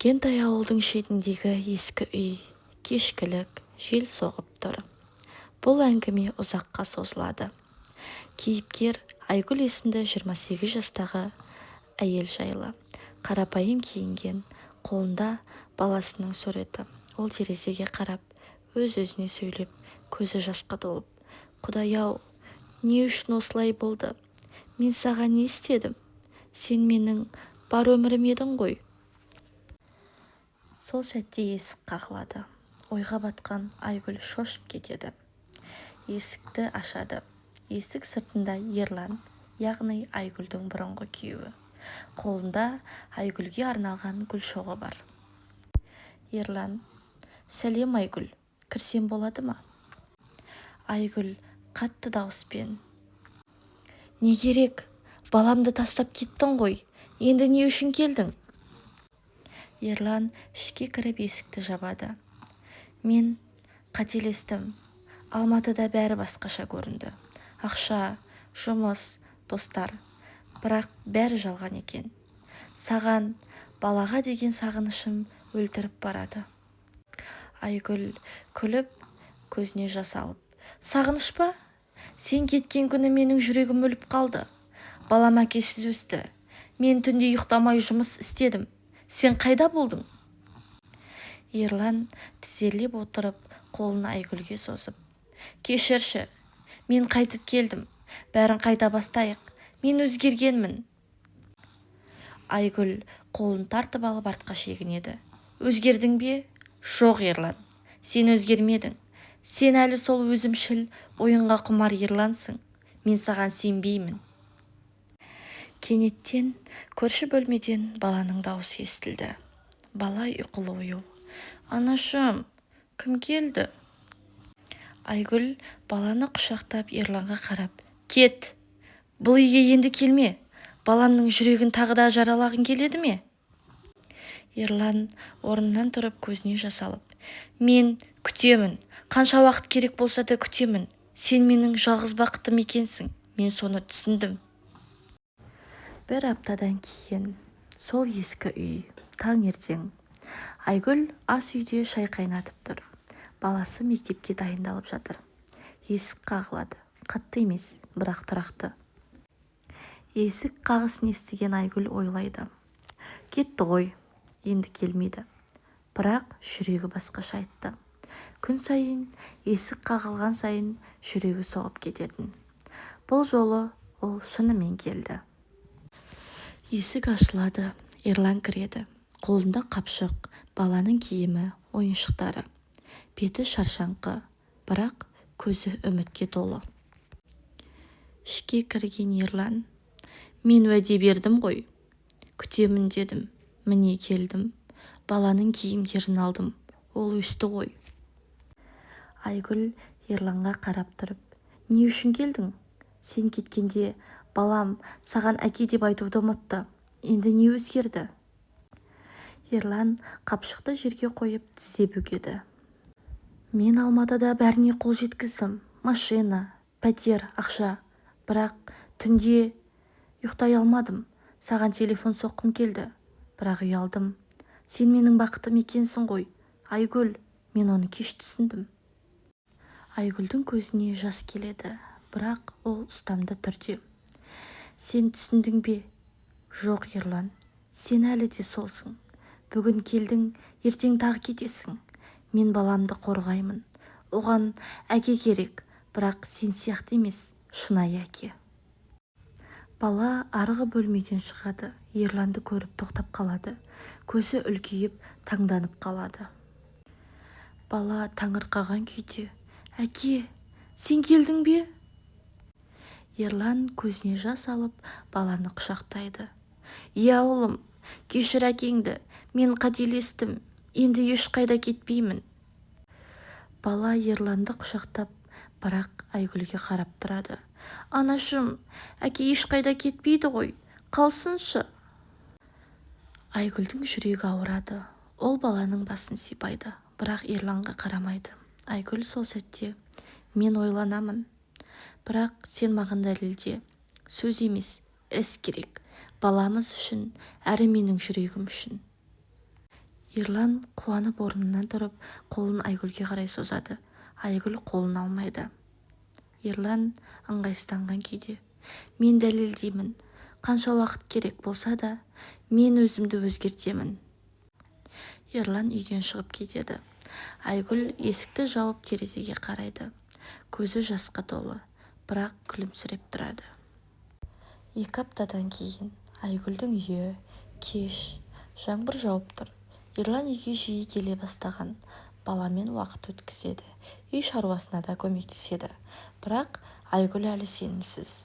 кішкентай ауылдың шетіндегі ескі үй, кешкілік жел соғып тұр. Бұл әңгіме ұзаққа созылады. Кейіпкер Айгүл есімді 28 жастағы әйел жайлы. Қарапайым киінген, қолында баласының суреті. Ол терезеге қарап, өз-өзіне сөйлеп, көзі жасқа толып. Құдай-ау, не үшін осылай болды? Мен саған не істедім? Сен менің бар өмірім едің ғой. Сол сәтте есік қағылады. Ойға батқан Айгүл шошып кетеді. Есікті ашады. Есік сыртында Ерлан, яғни Айгүлдің бұрынғы күйеуі. Қолында Айгүлге арналған гүл шоғы бар. Ерлан: сәлем Айгүл, кірсем болады ма? Айгүл қатты дауыспен: не керек? Баламды тастап кеттің ғой. Енді не үшін келдің? Ерлан ішке кіріп есікті жабады. Мен қателестім. Алматыда бәрі басқаша көрінді. Ақша, жұмыс, достар. Бірақ бәрі жалған екен. Саған, балаға деген сағынышым өлтіріп барады. Айгүл күліп, көзіне жас алып: сағыныш па? Сен кеткен күні менің жүрегім өліп қалды. Балам әкесіз өсті. Мен түнде ұйықтамай жұмыс істедім. Сен қайда болдың? Ерлан тізерлеп отырып, қолын Айгүлге созып: кешірші, мен қайтып келдім. Бәрін қайта бастайық. Мен өзгергенмін. Айгүл қолын тартып алып артқа шегінеді. Өзгердің бе? Жоқ, Ерлан. Сен өзгермедің. Сен әлі сол өзімшіл, ойынға құмар Ерлансың. Мен саған сенбеймін. Кенеттен көрші бөлмеден баланың дауысы естілді. Бала ұйқылы ояу: анашым, кім келді? Айгүл баланы құшақтап Ерланға қарап: кет, бұл үйге енді келме. Баламның жүрегін тағы да жаралағың келеді ме? Ерлан орнынан тұрып көзіне жас алып: мен күтемін. Қанша уақыт керек болса да күтемін. Сен менің жалғыз бақытым екенсің. Мен соны түсіндім. Бір аптадан кейін сол ескі үй, таңертең. Айгүл ас үйде шай қайнатып тұр. Баласы мектепке дайындалып жатыр. Есік қағылады. Қатты емес, бірақ тұрақты. Есік қағысын естіген Айгүл ойлайды: кетті ғой, енді келмейді. Бірақ жүрегі басқаша айтты. Күн сайын есік қағылған сайын жүрегі соғып кететін. Бұл жолы ол шынымен келді. Есік ашылады, Ерлан кіреді. Қолында қапшық, баланың киімі, ойыншықтары. Беті шаршаңқы, бірақ көзі үмітке толы. Ішке кірген Ерлан: мен уәде бердім ғой. Күтемін дедім. Міне келдім. Баланың киімдерін алдым. Ол өсті ғой. Айгүл Ерланға қарап тұрып: не үшін келдің? Сен кеткенде балам саған әке деп айтуды ұмытты. Енді не өзгерді? Ерлан қапшықты жерге қойып тізе бүгеді. Мен Алматыда бәріне қол жеткіздім. Машина, пәтер, ақша. Бірақ түнде ұйықтай алмадым. Саған телефон соққым келді. Бірақ ұялдым. Сен менің бақытым екенсің ғой. Айгүл, мен оны кеш түсіндім. Айгүлдің көзіне жас келеді, бірақ ол ұстамды түрде: сен түсіндің бе? Жоқ, Ерлан, сен әлі де солсың. Бүгін келдің, ертең тағы кетесің. Мен баламды қорғаймын. Оған әке керек, бірақ сен сияқты емес, шынайы әке. Бала арғы бөлмеден шығады. Ерланды көріп тоқтап қалады. Көзі үлкейіп, таңданып қалады. Бала таңырқаған күйде: әке, сен келдің бе? Ерлан көзіне жас алып, баланы құшақтайды. Иә ұлым, кешір әкеңді. Мен қателестім. Енді ешқайда кетпеймін. Бала Ерланды құшақтап, бірақ Айгүлге қарап тұрады. Анашым, әке ешқайда кетпейді ғой. Қалсыншы. Айгүлдің жүрегі ауырады. Ол баланың басын сипайды, бірақ Ерланға қарамайды. Айгүл сол сәтте: мен ойланамын. Бірақ сен маған дәлелде. Сөз емес, іс керек. Баламыз үшін, әрі менің жүрегім үшін. ерлан қуанып орнынан тұрып қолын Айгүлге қарай созады. Айгүл қолын алмайды. ерлан ыңғайсызданған күйде: мен дәлелдеймін, қанша уақыт керек болса да мен өзімді өзгертемін. ерлан үйден шығып кетеді. Айгүл есікті жауып терезеге қарайды. Көзі жасқа толы, бірақ күлімсіреп тұрады. 2 аптадан кейін Айгүлдің үйі кеш, жаңбыр жауып тұр. ерлан үйге жиі келе бастаған. Баламен уақыт өткізеді, үй шаруасына да көмектеседі. Бірақ Айгүл әлі сенімсіз.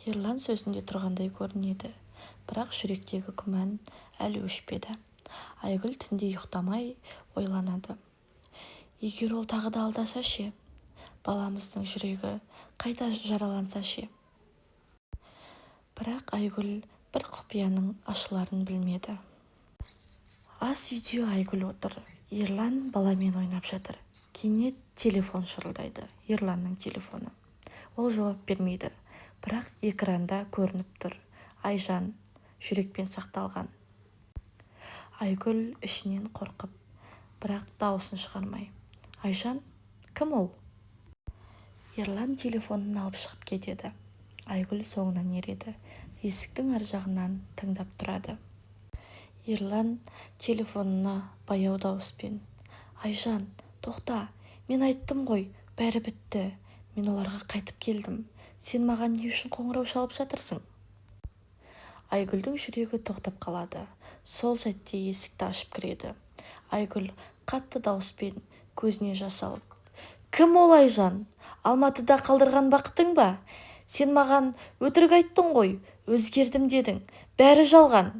ерлан сөзінде тұрғандай көрінеді, бірақ жүректегі күмән әлі өшпеді. Айгүл түнде ұйықтамай ойланады. Егер ол тағы да алдаса ше? Баламыздың жүрегі қайта жараланса ше? Бірақ Айгүл бір құпияның ашыларын білмеді. Ас үйде Айгүл отыр. ерлан баламен ойнап жатыр. Кенет телефон шырылдайды. ерланның телефоны. Ол жауап бермейді, бірақ экранда көрініп тұр: Айжан, жүрекпен сақталған. Айгүл ішінен қорқып, бірақ дауысын шығармай: Айжан, кім ол? ерлан телефонын алып шығып кетеді. Айгүл соңынан ереді. Есіктің ар жағынан тыңдап тұрады. ерлан телефонына баяу дауыспен: Айжан, тоқта, мен айттым ғой, бәрі бітті. Мен оларға қайтып келдім. Сен маған не үшін қоңырау шалып жатырсың? Айгүлдің жүрегі тоқтап қалады. Сол сәтте есікті ашып кіреді. Айгүл қатты дауыспен, көзіне жас алып: Кім ол, Айжан? Алматыда қалдырған бақытың ба? Сен маған өтірік айттың ғой, өзгердім дедің. Бәрі жалған.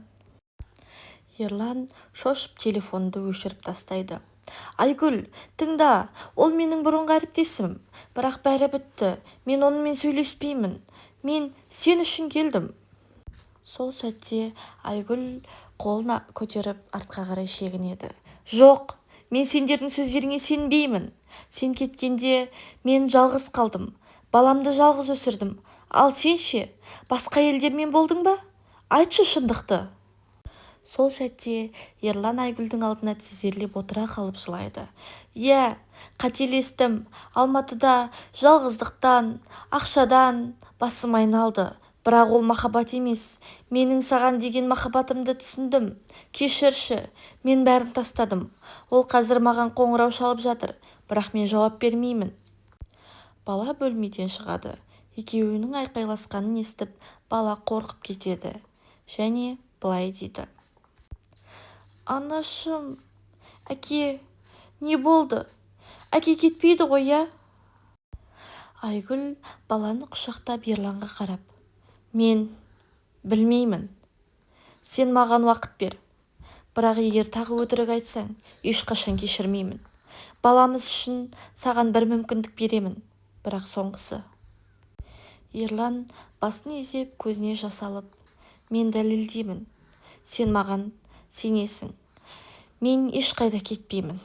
ерлан шошып телефонды өшіріп тастайды. Айгүл, тыңда, ол менің бұрынғы әріптесім. Бірақ бәрі бітті. Мен онымен сөйлеспеймін. Мен сен үшін келдім. Сол сәтте Айгүл қолын көтеріп артқа қарай шегінеді. Жоқ, мен сендердің сөздеріңе сенбеймін. Сен кеткенде мен жалғыз қалдым. Баламды жалғыз өсірдім. Ал сен ше, басқа елдермен болдың ба? Айтшы шындықты. Сол сәтте ерлан Айгүлдің алдына тізерлеп отыра қалып жылайды. Иә, қателестім. Алматыда жалғыздықтан, ақшадан басым айналды. Бірақ ол махаббат емес. Менің саған деген махаббатымды түсіндім. Кешірші, мен бәрін тастадым. Ол қазір маған қоңырау шалып жатыр, бірақ мен жауап бермеймін. Бала бөлмеден шығады. Екеуінің айқайласқанын естіп, бала қорқып кетеді. Және былай дейді: Анашым, әке, не болды? Әке кетпейді ғой, я? Айгүл баланы құшақтап ерланға қарап: Мен білмеймін. Сен маған уақыт бер. Бірақ егер тағы өтірік айтсаң, ешқашан кешірмеймін. Баламыз үшін саған бір мүмкіндік беремін, бірақ соңғысы. ерлан басын изеп көзіне жас алып: Мен дәлелдеймін. Сен маған сенесің. Мен ешқайда кетпеймін.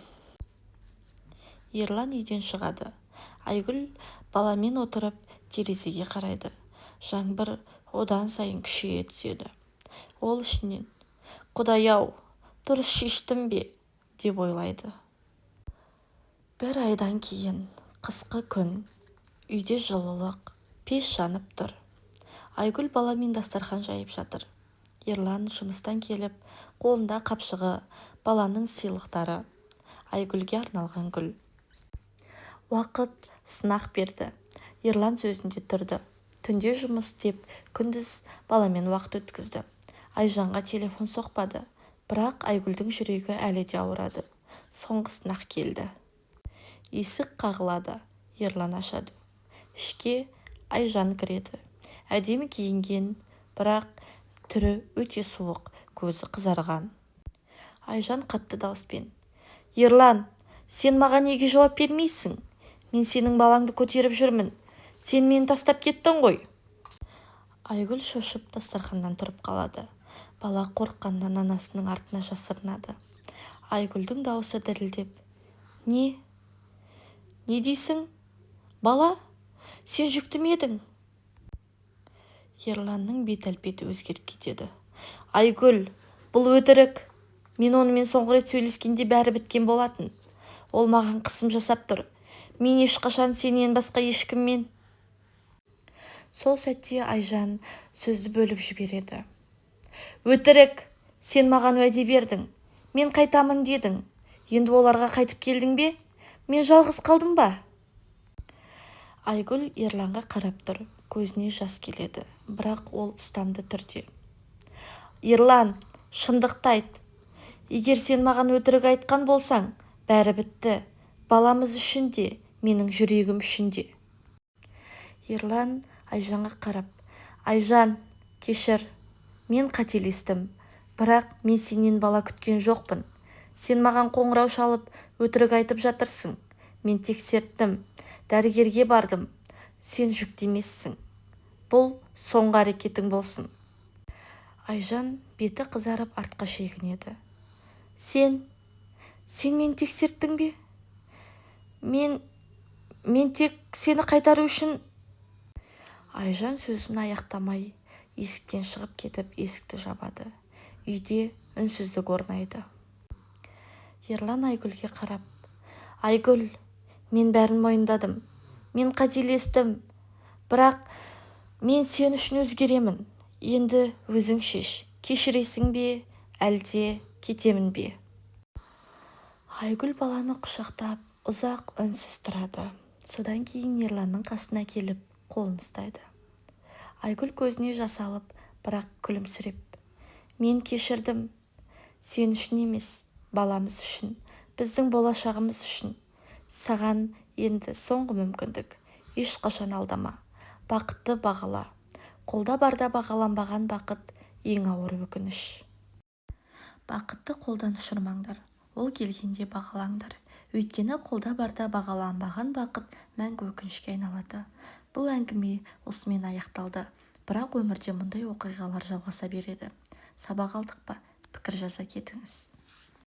ерлан үйден шығады. Айгүл баламен отырып терезеге қарайды. Жаңбыр одан сайын күшейе түседі. Ол ішінен: Құдай-ау, дұрыс шештім бе, деп ойлайды. 1 айдан кейін қысқы күн. Үйде жылылық, пеш жанып тұр. Айгүл баламен дастархан жайып жатыр. ерлан жұмыстан келіп, қолында қапшығы, баланың сыйлықтары. Айгүлге арналған гүл. Уақыт сынақ берді. ерлан сөзінде тұрды. Түнде жұмыс істеп, күндіз баламен уақыт өткізді. Айжанға телефон соқпады. Бірақ Айгүлдің жүрегі әлі де ауырады. Соңғы сынақ келді. Есік қағылады. ерлан ашады. Ішке Айжан кіреді. Әдемі киінген, бірақ түрі өте суық, көзі қызарған. Айжан қатты дауыспен: Ерлан, сен маған неге жауап бермейсің? Мен сенің балаңды көтеріп жүрмін. Сен мені тастап кеттің ғой. Айгүл шошып дастарханнан тұрып қалады. Бала қорыққаннан анасының артына жасырынады. Айгүлдің дауысы дірілдеп: Не дейсің? Бала, сен жүкті ме едің? Ерланның бет-әлпеті өзгеріп кетеді. Айгүл, бұл өтірік. Мен онымен соңғы рет сөйлескенде бәрі біткен болатын. Ол маған қысым жасап тұр. Мен ешқашан сенен басқа ешкіммен. Сол сәтте Айжан сөзді бөліп жібереді. Өтірік, сен маған уәде бердің. Мен қайтамын дедің. Енді оларға қайтып келдің бе? Мен жалғыз қалдым ба? Айгүл Ерланға қарап тұр. Көзіне жас келеді, бірақ ол ұстамды түрде. Ерлан, шындықты айт. Егер сен маған өтірік айтқан болсаң, бәрі бітті. Баламыз үшін де, менің жүрегім үшін де. Ерлан Айжанға қарап, Айжан, кешір, мен қателестім, бірақ мен сенен бала күткен жоқпын. Сен маған қоңырау шалып, өтірік айтып жатырсың. Мен тексерттім, дәрігерге бардым. Сен жүктемессің. Бұл соңғы әрекетің болсын. Айжан беті қызарып артқа шегінеді. Сен мені тексерттің бе? Мен тек сені қайтару үшін... Айжан сөзін аяқтамай, есіктен шығып кетіп, есікті жабады. Үйде үнсіздік орнайды. Ерлан Айгүлге қарап, Айгүл, мен бәрін мойындадым. Мен қателестім, бірақ мен сен үшін өзгеремін. Енді өзің шеш, кешіресің бе, әлде кетемін бе? Айгүл баланы құшақтап, ұзақ үнсіз тұрады. Содан кейін Ерланның қасына келіп, қолын ұстайды. Айгүл көзіне жас алып, бірақ күлімсіреп. Мен кешірдім. Сен үшін емес, баламыз үшін, біздің болашағымыз үшін. Саған енді соңғы мүмкіндік. Ешқашан алдама. Бақытты бағала. Қолда барда бағаланбаған бақыт ең ауыр өкініш. Бақытты қолдан ұшырмаңдар. Ол келгенде бағалаңдар. Өйткені қолда барда бағаланбаған бақыт мәңгі өкінішке айналады. Бұл әңгіме осымен аяқталды. Бірақ өмірде мұндай оқиғалар жалғаса береді. Сабақ алдық па? Пікір жаза кетіңіз.